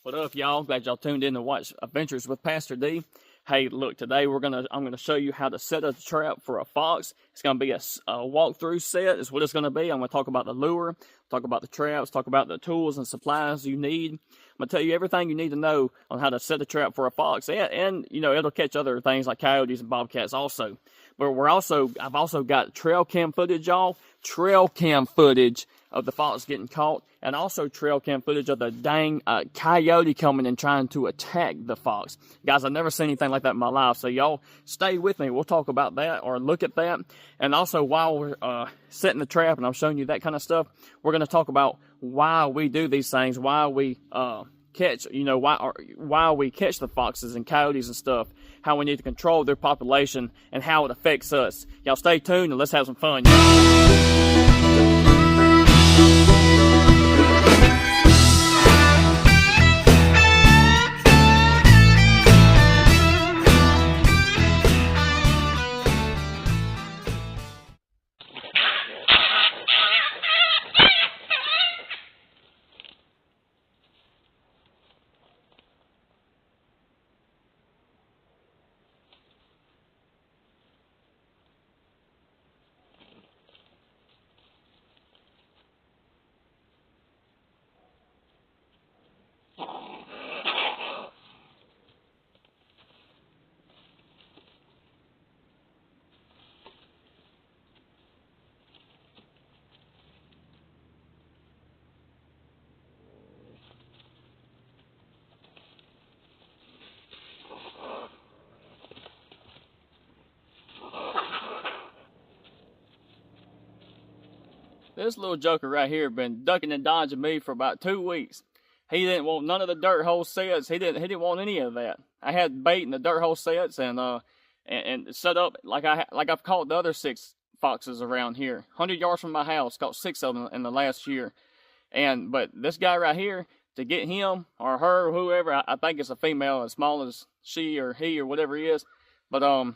What up, y'all? Glad y'all tuned in to watch Adventures with Pastor D. Hey, look, today I'm gonna show you how to set a trap for a fox. It's gonna be a walkthrough set. Is what it's gonna be. I'm gonna talk about the lure, talk about the traps, talk about the tools and supplies you need. I'm gonna tell you everything you need to know on how to set a trap for a fox, and you know it'll catch other things like coyotes and bobcats also. But I've also got trail cam footage, y'all. Trail cam footage of the fox getting caught, and also trail cam footage of the dang coyote coming and trying to attack the fox. Guys, I've never seen anything like that in my life, so y'all stay with me. We'll talk about that or look at that. And also, while we're setting the trap and I'm showing you that kind of stuff, we're going to talk about why we do these things, why we catch, why we catch the foxes and coyotes and stuff, how we need to control their population, and how it affects us. Y'all stay tuned and let's have some fun. This little joker right here been ducking and dodging me for about 2 weeks. He didn't want none of the dirt hole sets. He didn't want any of that. I had bait in the dirt hole sets and set up like I've caught the other 6 foxes around here. 100 yards from my house, caught 6 of them in the last year. But this guy right here, to get him or her or whoever, I think it's a female, as small as she or he or whatever he is. But I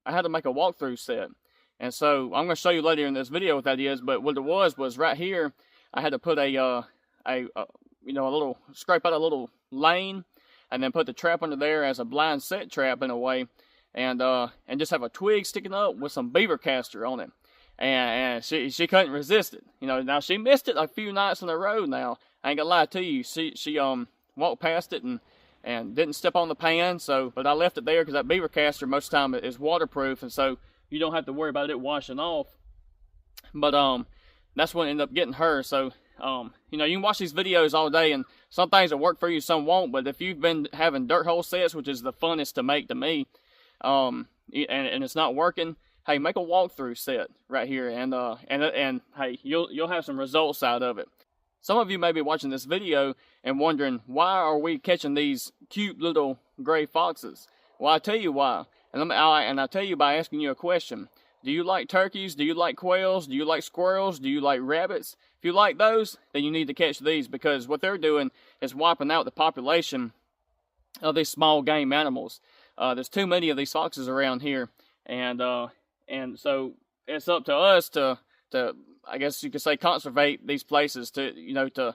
had to make a walkthrough set. And so I'm going to show you later in this video what that is. But what it was right here, I had to put scrape out a little lane, and then put the trap under there as a blind set trap in a way, and just have a twig sticking up with some beaver castor on it. And she couldn't resist it. Now she missed it a few nights in a row. Now I ain't gonna lie to you, she walked past it and didn't step on the pan. But I left it there because that beaver castor most of the time is waterproof, and so you don't have to worry about it washing off. But that's what ended up getting her. So you can watch these videos all day, and some things will work for you, some won't. But if you've been having dirt hole sets, which is the funnest to make to me, and it's not working, hey, make a walkthrough set right here, and hey, you'll have some results out of it. Some of you may be watching this video and wondering, why are we catching these cute little gray foxes? Well, I'll tell you why. And I'll tell you by asking you a question. Do you like turkeys? Do you like quails? Do you like squirrels? Do you like rabbits? If you like those, then you need to catch these, because what they're doing is wiping out the population of these small game animals. There's too many of these foxes around here, and so it's up to us to I guess you could say conservate these places, to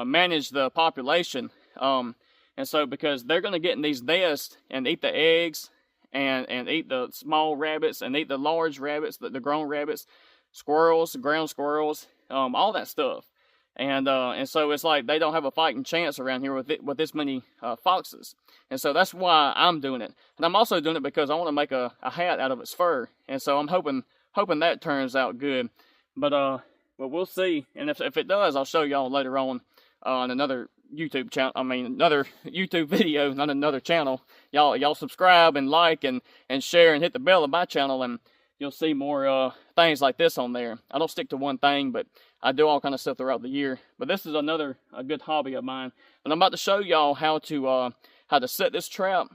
manage the population. And so because they're going to get in these nests and eat the eggs, and eat the small rabbits, and eat the large rabbits, the grown rabbits, squirrels, ground squirrels, all that stuff. And so it's like they don't have a fighting chance around here with this many foxes. And so that's why I'm doing it. And I'm also doing it because I want to make a hat out of its fur. And so I'm hoping that turns out good. But we'll see. And if it does, I'll show y'all later on another YouTube channel. Another YouTube video, not another channel. Y'all subscribe and like and share and hit the bell of my channel, and you'll see more things like this on there. I don't stick to one thing, but I do all kind of stuff throughout the year. But this is a good hobby of mine, and I'm about to show y'all how to set this trap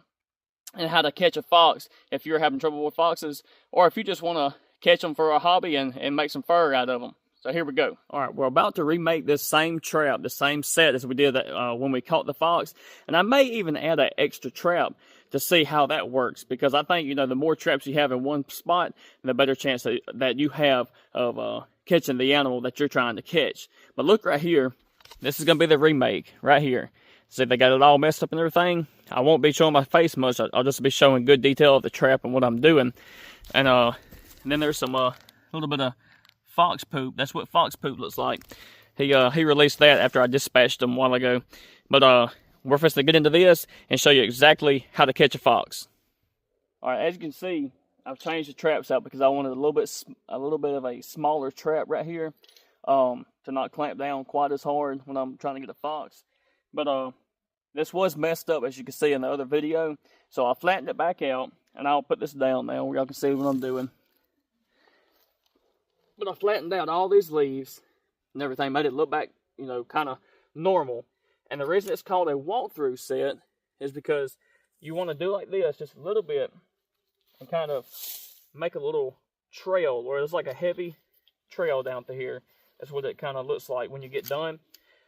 and how to catch a fox if you're having trouble with foxes, or if you just want to catch them for a hobby and make some fur out of them. So here we go. All right, we're about to remake this same trap, the same set as we did when we caught the fox. And I may even add an extra trap to see how that works, because I think, the more traps you have in one spot, the better chance that you have of catching the animal that you're trying to catch. But look right here. this is going to be the remake right here. See, they got it all messed up and everything. I won't be showing my face much. I'll just be showing good detail of the trap and what I'm doing. And then there's some little bit of fox poop. That's what fox poop looks like. He released that after I dispatched him a while ago. But we're supposed to get into this and show you exactly how to catch a fox. All right, as you can see, I've changed the traps out because I wanted a little bit of a smaller trap right here, to not clamp down quite as hard when I'm trying to get a fox. But this was messed up, as you can see in the other video. So I flattened it back out, and I'll put this down now where y'all can see what I'm doing. But I flattened out all these leaves and everything, made it look back, you know, kind of normal. And the reason it's called a walkthrough set is because you want to do like this just a little bit and kind of make a little trail where there's like a heavy trail down through here. That's what it kind of looks like when you get done.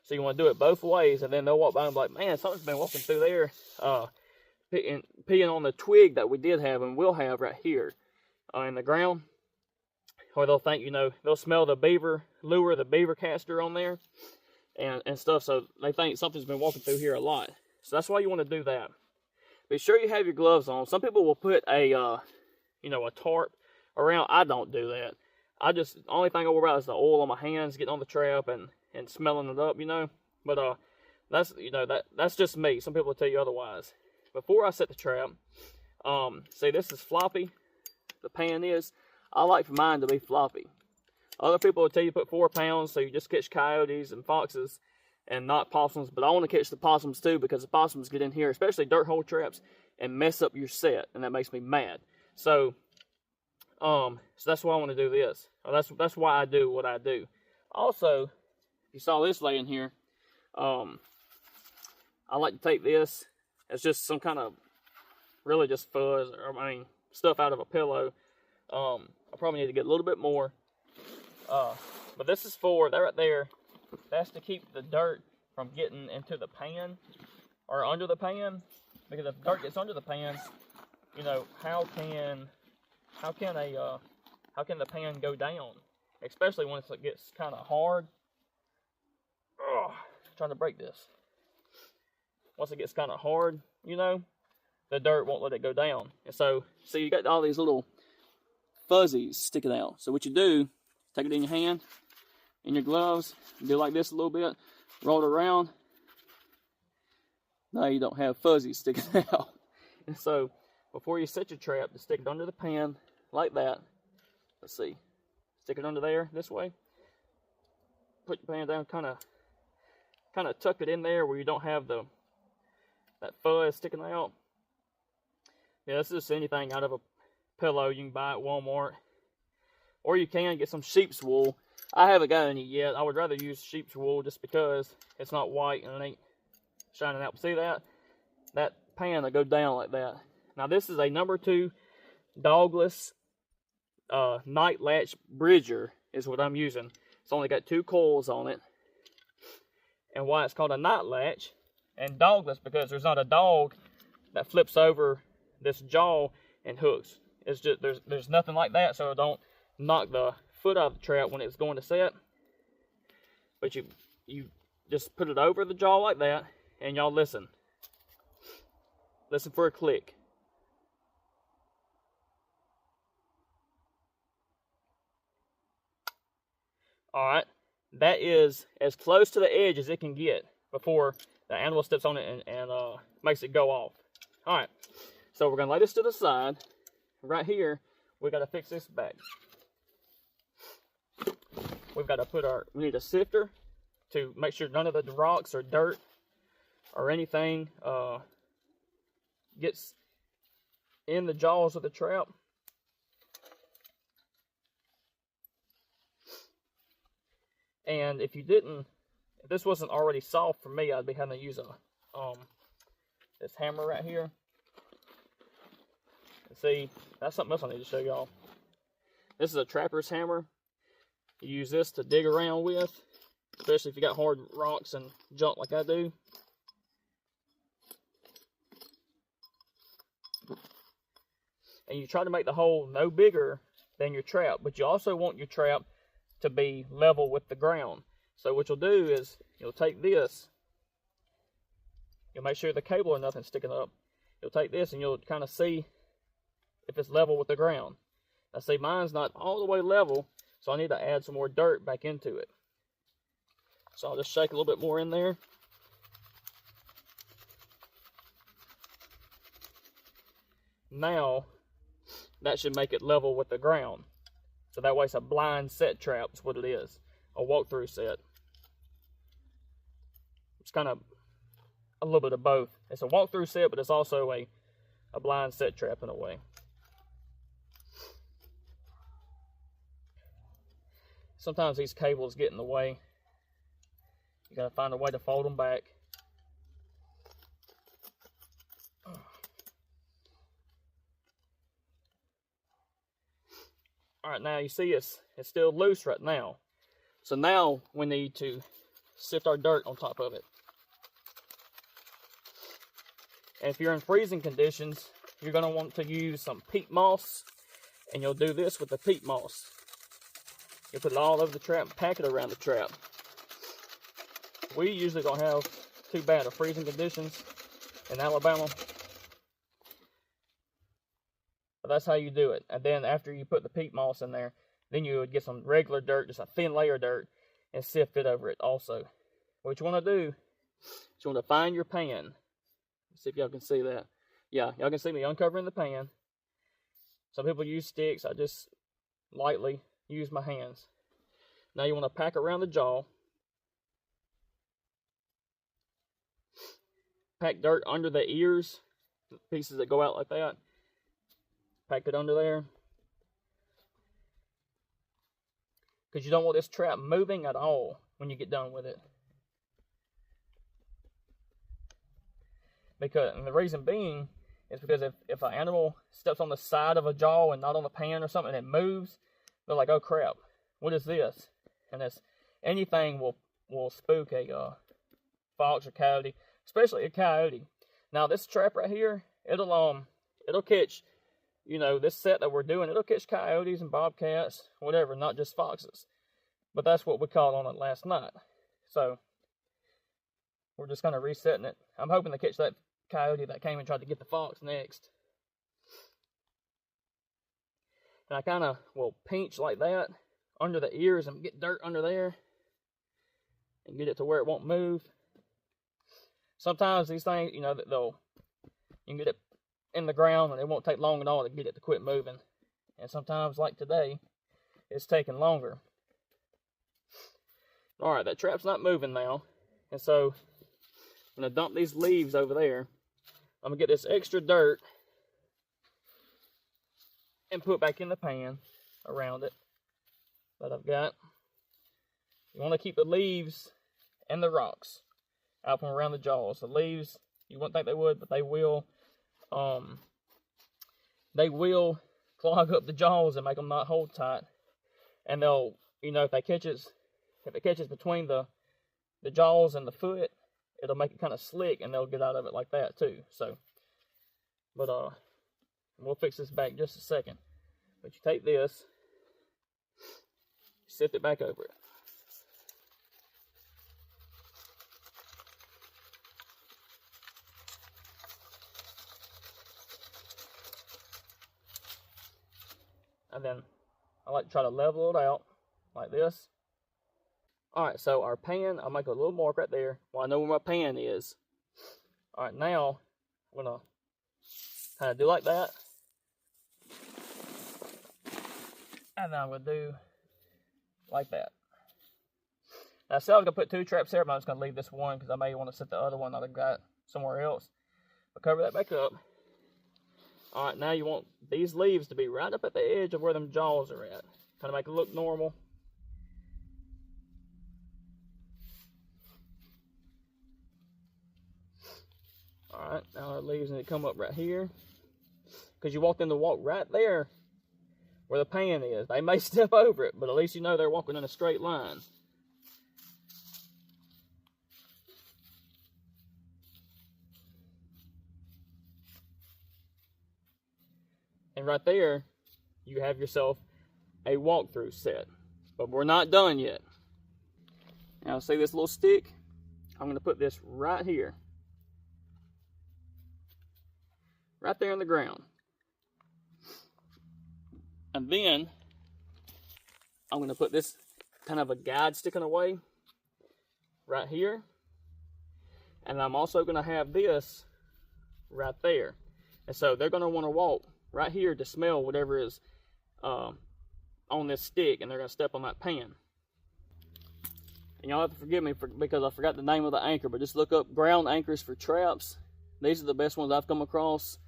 So you want to do it both ways, and then they'll walk by and be like, man, something's been walking through there, peeing on the twig that we did have and will have right here in the ground. Or they'll think, you know, they'll smell the beaver lure, the beaver caster on there and stuff. So they think something's been walking through here a lot. So that's why you want to do that. Be sure you have your gloves on. Some people will put a, you know, a tarp around. I don't do that. The only thing I worry about is the oil on my hands, getting on the trap and smelling it up, you know. But that's, you know, that's just me. Some people will tell you otherwise. Before I set the trap, see, this is floppy. The pan is. I like for mine to be floppy. Other people will tell you to put 4 pounds, so you just catch coyotes and foxes and not possums. But I want to catch the possums too, because the possums get in here, especially dirt hole traps, and mess up your set, and that makes me mad. So that's why I want to do this. That's why I do what I do. Also, you saw this laying here. I like to take this as just some kind of, really just fuzz, or I mean, stuff out of a pillow. I probably need to get a little bit more. But this is for, that right there, that's to keep the dirt from getting into the pan, or under the pan. Because if dirt gets under the pan, you know, how can the pan go down? Especially once it gets kind of hard. Ugh, trying to break this. Once it gets kind of hard, you know, the dirt won't let it go down. And so, see, you got all these little fuzzies sticking out. So what you do, take it in your hand, in your gloves, do like this a little bit, roll it around. Now you don't have fuzzies sticking out. And so, before you set your trap, just stick it under the pan like that. Let's see. Stick it under there this way. Put your pan down, kind of tuck it in there where you don't have that fuzz sticking out. Yeah, this is anything out of a pillow you can buy at Walmart, or you can get some sheep's wool. I haven't got any yet. I would rather use sheep's wool just because it's not white and it ain't shining out. See that pan will go down like that. Now this is a number 2 dogless night latch bridger is what I'm using. It's only got 2 coils on it. And why it's called a night latch and dogless, because there's not a dog that flips over this jaw and hooks. It's just there's nothing like that, so it don't knock the foot out of the trap when it's going to set. But you just put it over the jaw like that, and y'all listen. Listen for a click. Alright, that is as close to the edge as it can get before the animal steps on it and makes it go off. Alright, so we're going to lay this to the side. Right here, we got to fix this back. We've got to we need a sifter to make sure none of the rocks or dirt or anything gets in the jaws of the trap. And if this wasn't already soft for me, I'd be having to use this hammer right here. And see, that's something else I need to show y'all. This is a trapper's hammer. You use this to dig around with, especially if you got hard rocks and junk like I do. And you try to make the hole no bigger than your trap, but you also want your trap to be level with the ground. So what you'll do is you'll take this, you'll make sure the cable or nothing's sticking up. You'll take this and you'll kind of see if it's level with the ground. Now see, mine's not all the way level, so I need to add some more dirt back into it. So I'll just shake a little bit more in there. Now, that should make it level with the ground. So that way it's a blind set trap is what it is. A walk-through set. It's kind of a little bit of both. It's a walk-through set, but it's also a blind set trap in a way. Sometimes these cables get in the way. You gotta find a way to fold them back. Alright, now you see it's still loose right now. So now we need to sift our dirt on top of it. And if you're in freezing conditions, you're going to want to use some peat moss. And you'll do this with the peat moss. You'll put it all over the trap and pack it around the trap. We usually don't have too bad of freezing conditions in Alabama. But that's how you do it. And then after you put the peat moss in there, then you would get some regular dirt, just a thin layer of dirt, and sift it over it also. What you want to do is you want to find your pan. Let's see if y'all can see that. Yeah, y'all can see me uncovering the pan. Some people use sticks. I just lightly use my hands. Now you want to pack around the jaw. Pack dirt under the ears, pieces that go out like that. Pack it under there. Because you don't want this trap moving at all when you get done with it. And the reason being is because if an animal steps on the side of a jaw and not on the pan or something and it moves, they're like, oh crap, what is this? And anything will spook a fox or coyote, especially a coyote. Now this trap right here, it'll catch, this set that we're doing, it'll catch coyotes and bobcats, whatever, not just foxes. But that's what we caught on it last night. So, we're just kind of resetting it. I'm hoping to catch that coyote that came and tried to get the fox next. And I kind of will pinch like that under the ears and get dirt under there. And get it to where it won't move. Sometimes these things, you can get it in the ground and it won't take long at all to get it to quit moving. And sometimes, like today, it's taking longer. Alright, that trap's not moving now. And so, I'm going to dump these leaves over there. I'm going to get this extra dirt and put back in the pan around it that I've got. You want to keep the leaves and the rocks out from around the jaws. The leaves, you wouldn't think they would, but they will clog up the jaws and make them not hold tight. And they'll, if it catches between the jaws and the foot, it'll make it kind of slick and they'll get out of it like that too. So, but we'll fix this back in just a second. But you take this, sift it back over it. And then I like to try to level it out like this. Alright, so our pan, I'll make a little mark right there. Well, I know where my pan is. Alright, now I'm going to kind of do like that. And then I'm going to do like that. Now, I said I was going to put 2 traps there, but I'm just going to leave this one because I may want to set the other one that I've got somewhere else. But cover that back up. Alright, now you want these leaves to be right up at the edge of where them jaws are at. Kind of make it look normal. Alright, now our leaves need to come up right here. Because you want them to walk right there where the pan is. They may step over it, but at least you know they're walking in a straight line. And right there, you have yourself a walkthrough set. But we're not done yet. Now see this little stick? I'm going to put this right here. Right there in the ground. And then I'm going to put this kind of a guide sticking away right here. And I'm also going to have this right there. And so they're going to want to walk right here to smell whatever is on this stick, and they're going to step on that pan. And y'all have to forgive me because I forgot the name of the anchor, but just look up ground anchors for traps. These are the best ones I've come across.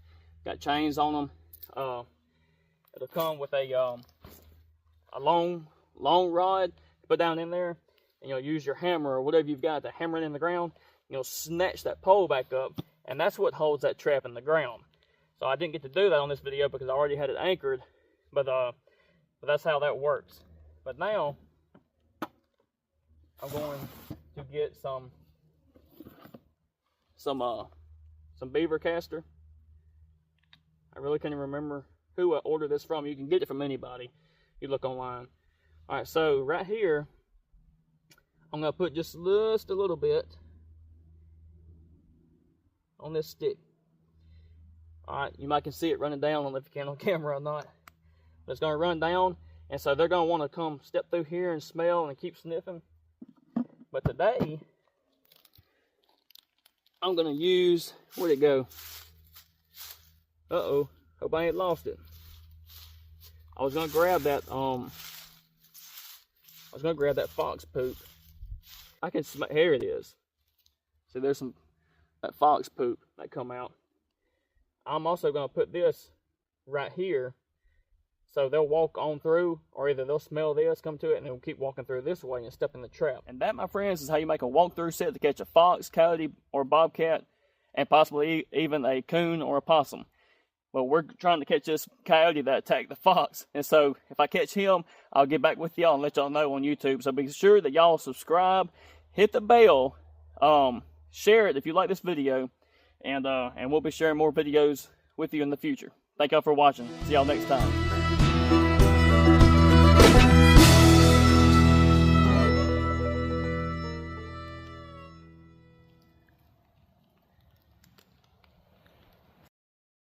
Got chains on them. It'll come with a long rod to put down in there, and you'll use your hammer or whatever you've got to hammer it in the ground. You'll snatch that pole back up, and that's what holds that trap in the ground. So I didn't get to do that on this video because I already had it anchored, but that's how that works. But now I'm going to get some beaver caster. I really can't even remember who I ordered this from. You can get it from anybody. You look online. All right, so right here, I'm gonna put just a little bit on this stick. All right, you might can see it running down. I don't know if you can on camera or not. But it's gonna run down, and so they're gonna want to come step through here and smell and keep sniffing. But today, I'm gonna use, where'd it go? Uh-oh, hope I ain't lost it. I was gonna grab that fox poop. I can smell, here it is. See, there's that fox poop that come out. I'm also gonna put this right here, so they'll walk on through, or either they'll smell this, come to it, and they'll keep walking through this way and step in the trap. And that, my friends, is how you make a walk-through set to catch a fox, coyote, or bobcat, and possibly even a coon or a possum. Well, we're trying to catch this coyote that attacked the fox, and so if I catch him, I'll get back with y'all and let y'all know on YouTube. So be sure that y'all subscribe, hit the bell, share it if you like this video, and we'll be sharing more videos with you in the future. Thank y'all for watching. See y'all next time.